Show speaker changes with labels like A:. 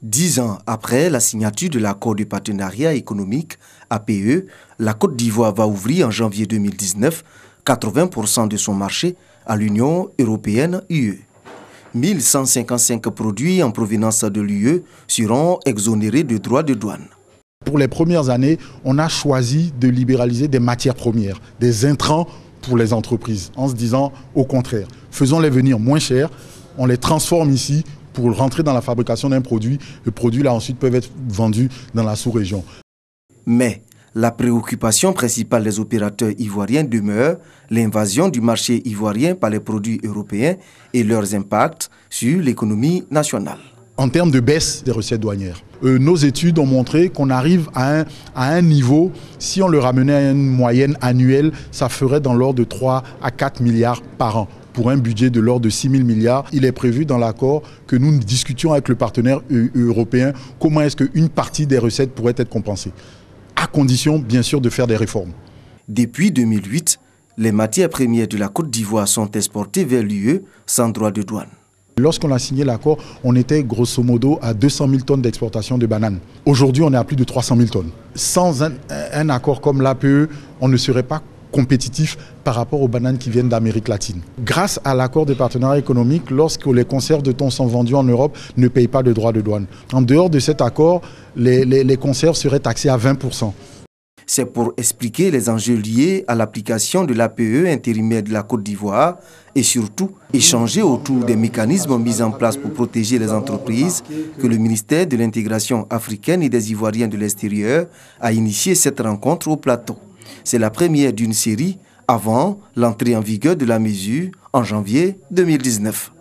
A: 10 ans après la signature de l'accord de partenariat économique APE, la Côte d'Ivoire va ouvrir en janvier 2019 80% de son marché à l'Union européenne UE. 1155 produits en provenance de l'UE seront exonérés de droits de douane.
B: Pour les premières années, on a choisi de libéraliser des matières premières, des intrants pour les entreprises, en se disant au contraire, faisons-les venir moins chers, on les transforme ici pour rentrer dans la fabrication d'un produit. Le produit là ensuite peut être vendu dans la sous-région.
A: Mais la préoccupation principale des opérateurs ivoiriens demeure l'invasion du marché ivoirien par les produits européens et leurs impacts sur l'économie nationale.
B: En termes de baisse des recettes douanières, nos études ont montré qu'on arrive à un niveau, si on le ramenait à une moyenne annuelle, ça ferait dans l'ordre de 3 à 4 milliards par an. Pour un budget de l'ordre de 6 000 milliards, il est prévu dans l'accord que nous discutions avec le partenaire européen comment est-ce qu'une partie des recettes pourrait être compensée, à condition bien sûr de faire des réformes.
A: Depuis 2008, les matières premières de la Côte d'Ivoire sont exportées vers l'UE sans droit de douane.
B: Lorsqu'on a signé l'accord, on était grosso modo à 200 000 tonnes d'exportation de bananes. Aujourd'hui, on est à plus de 300 000 tonnes. Sans un accord comme l'APE, on ne serait pas compétitif par rapport aux bananes qui viennent d'Amérique latine. Grâce à l'accord de partenariat économique, lorsque les conserves de thon sont vendues en Europe, ne payent pas de droits de douane. En dehors de cet accord, les conserves seraient taxées à 20%.
A: C'est pour expliquer les enjeux liés à l'application de l'APE intérimaire de la Côte d'Ivoire et surtout échanger autour des mécanismes mis en place pour protéger les entreprises que le ministère de l'intégration africaine et des Ivoiriens de l'extérieur a initié cette rencontre au plateau. C'est la première d'une série avant l'entrée en vigueur de la mesure en janvier 2019.